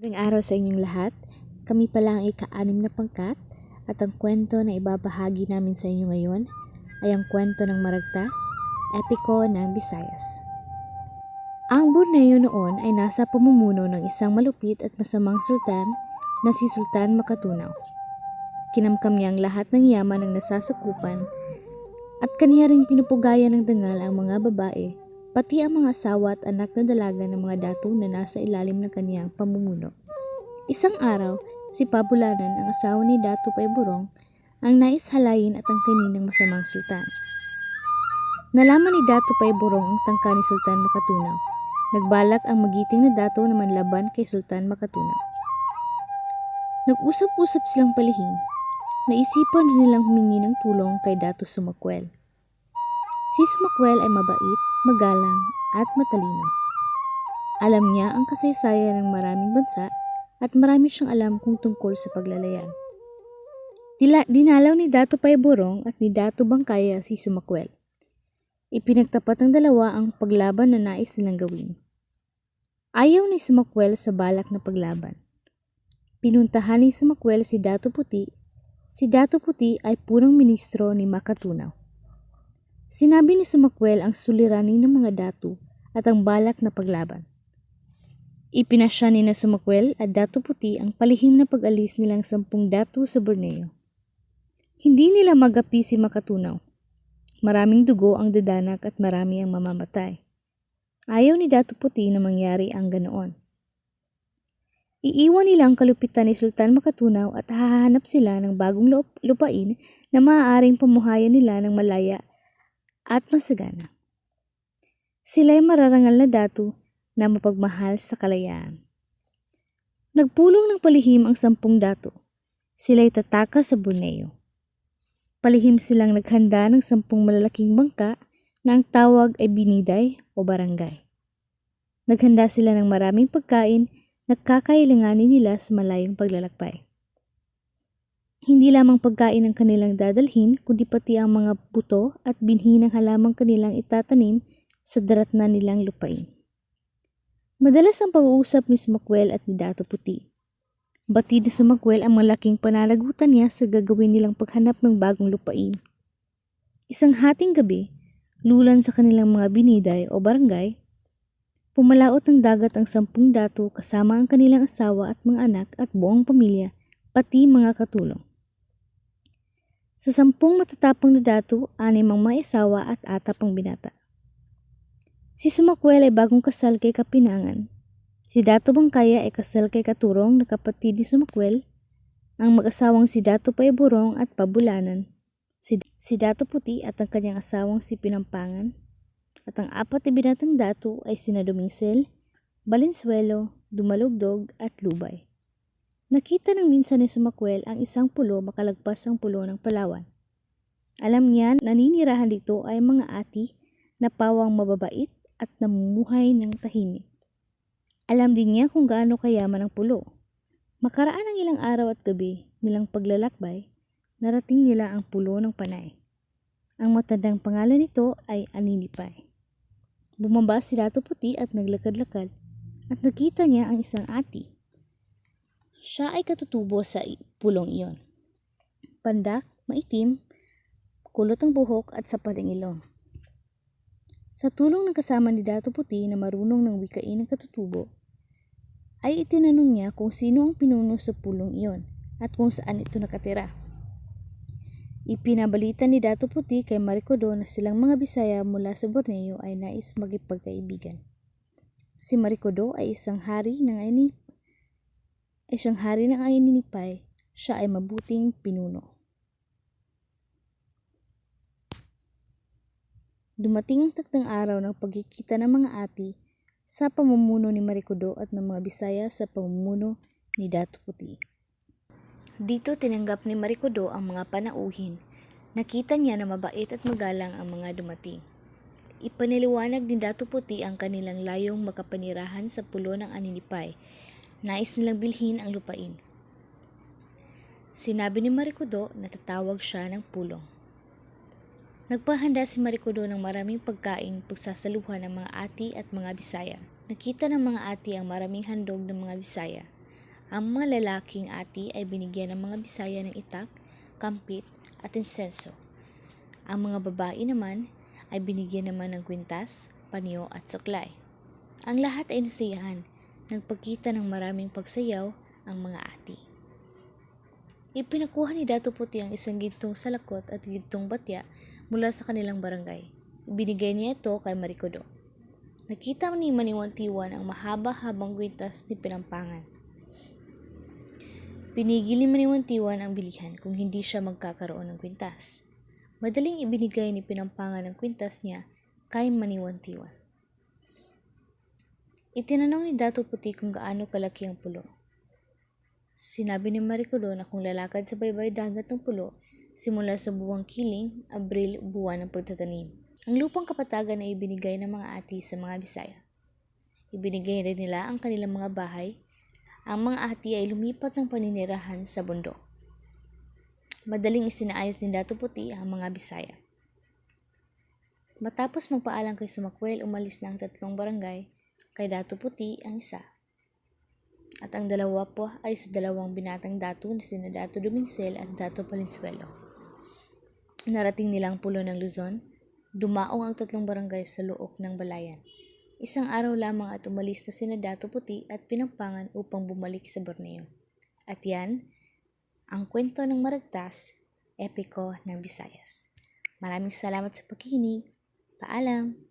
Magandang araw sa inyong lahat. Kami pala ang ika-6 na pangkat at ang kwento na ibabahagi namin sa inyo ngayon ay ang kwento ng Maragtas, epiko ng Visayas. Ang Borneo noon ay nasa pamumuno ng isang malupit at masamang sultan na si Sultan Makatunaw. Kinamkam niya ang lahat ng yaman ng nasasakupan at kaniya ring pinupugaya ng dangal ang mga babae, pati ang mga asawa at anak na dalaga ng mga dato na nasa ilalim ng kaniyang pamumuno. Isang araw, si Pabulanan, ang asawa ni Dato Paiburong, ang nais halayin at angkinin ng masamang sultan. Nalaman ni Dato Paiburong ang tangka ni Sultan Makatunaw. Nagbalak ang magiting na dato na manlaban kay Sultan Makatunaw. Nag-usap-usap silang palihim. Naisipan nilang humingi ng tulong kay Dato Sumakwel. Si Sumakwel ay mabait, magalang, at matalino. Alam niya ang kasaysayan ng maraming bansa at marami siyang alam kung tungkol sa paglalayag. Dinalaw ni Dato Paiburong at ni Dato Bangkaya si Sumakwel. Ipinagtapat ng dalawa ang paglaban na nais nilang gawin. Ayaw ni Sumakwel sa balak na paglaban. Pinuntahan ni Sumakwel si Dato Puti. Si Dato Puti ay punong ministro ni Makatunaw. Sinabi ni Sumakwel ang suliranin ng mga dato at ang balak na paglaban. Ipinasya ni na Sumakwel at Dato Puti ang palihim na pag-alis nilang 10 dato sa Borneo. Hindi nila magapi si Makatunaw. Maraming dugo ang dadanak at marami ang mamamatay. Ayaw ni Dato Puti na mangyari ang ganoon. Iiwan nila ang kalupitan ni Sultan Makatunaw at hahanap sila ng bagong lupain na maaaring pamuhayan nila ng malaya at masagana. Sila'y mararangal na dato na mapagmahal sa kalayaan. Nagpulong ng palihim ang 10 dato. Sila'y tataka sa Borneo. Palihim silang naghanda ng 10 malalaking bangka na ang tawag ay biniday o barangay. Naghanda sila ng maraming pagkain na kakailanganin nila sa malayong paglalakbay. Hindi lamang pagkain ang kanilang dadalhin, kundi pati ang mga buto at binhi ng halamang kanilang itatanim sa daratnan nilang lupain. Madalas ang pag-uusap ni Sumakwel at ni Dato Puti. Batid ni Sumakwel ang malaking pananagutan niya sa gagawin nilang paghanap ng bagong lupain. Isang hating gabi, lulan sa kanilang mga biniday o barangay, pumalaot ng dagat ang 10 dato kasama ang kanilang asawa at mga anak at buong pamilya, pati mga katulong. Sa 10 matatapang na dato, 6 ang may asawa at 4 ang binata. Si Sumakwel ay bagong kasal kay Kapinangan. Si Dato Bangkaya ay kasal kay Katurong na kapatid ni Sumakwel. Ang mag-asawang si Dato Paiburong at Pabulanan. Si Dato Puti at ang kanyang asawang si Pinampangan. At ang 4 na binatang dato ay sina Dumingsel, Valenzuela, Dumalugdog at Lubay. Nakita ng minsan ni Sumakwel ang isang pulo makalagpas ang pulo ng Palawan. Alam niya naninirahan dito ay mga ati na pawang mababait at namumuhay ng tahimik. Alam din niya kung gaano kayaman ang pulo. Makaraan ng ilang araw at gabi nilang paglalakbay, narating nila ang pulo ng Panay. Ang matandang pangalan nito ay Aninipay. Bumaba si Dato Puti at naglakad-lakad at nakita niya ang isang ati. Siya ay katutubo sa pulong iyon. Pandak, maitim, kulot ang buhok at sapal ang ilong. Sa tulong ng kasama ni Dato Puti na marunong ng wikain ng katutubo, ay itinanong niya kung sino ang pinuno sa pulong iyon at kung saan ito nakatira. Ipinabalita ni Dato Puti kay Marikodo na silang mga Bisaya mula sa Borneo ay nais magipagkaibigan. Si Marikodo ay isang hari ng Aninipay. Siya ay mabuting pinuno. Dumating ang takdang araw ng pagkikita ng mga ati sa pamumuno ni Marikodo at ng mga Bisaya sa pamumuno ni Dato Puti. Dito tinanggap ni Marikodo ang mga panauhin. Nakita niya na mabait at magalang ang mga dumating. Ipaniliwanag ni Dato Puti ang kanilang layong makapanirahan sa pulo ng Aninipay. Nais nilang bilhin ang lupain. Sinabi ni Marikodo na tatawag siya ng pulong. Nagpahanda si Marikodo ng maraming pagkain pagsasaluhan ng mga ati at mga Bisaya. Nakita ng mga ati ang maraming handog ng mga Bisaya. Ang mga lalaking ati ay binigyan ng mga Bisaya ng itak, kampit at insenso. Ang mga babae naman ay binigyan naman ng kwintas, panyo at suklay. Ang lahat ay nasiyahan, nagpakita ng maraming pagsayaw ang mga ati. Ipinakuha ni Dato Puti ang isang gintong salakot at gintong batya mula sa kanilang barangay. Ibinigay niya ito kay Marikodo. Nakita ni Maniwantiwan ang mahaba-habang kwintas ni Pinampangan. Pinigil ni Maniwantiwan ang bilihan kung hindi siya magkakaroon ng kwintas. Madaling ibinigay ni Pinampangan ang kwintas niya kay Maniwantiwan. Itinanong ni Dato Puti kung gaano kalaki ang pulo. Sinabi ni Marikodo na kung lalakad sa baybay dagat ng pulo, simula sa buwang Kiling, Abril, buwan ng pagtatanim. Ang lupang kapatagan ay ibinigay ng mga ati sa mga Bisaya. Ibinigay rin nila ang kanilang mga bahay. Ang mga ati ay lumipat ng paninirahan sa bundok. Madaling isinaayos ni Dato Puti ang mga Bisaya. Matapos magpaalam kay Sumakwel, umalis na ang 3 barangay, kay Dato Puti ang isa. At ang dalawa po ay sa 2 binatang dato na sina Dato Dumingsel at Dato Valenzuela. Narating nilang pulo ng Luzon, dumaong ang 3 barangay sa Luok ng Balayan. Isang araw lamang at umalis na sina Dato Puti at Pinampangan upang bumalik sa Borneo. At yan, ang kwento ng Maragtas, epiko ng Visayas. Maraming salamat sa pakikinig. Paalam!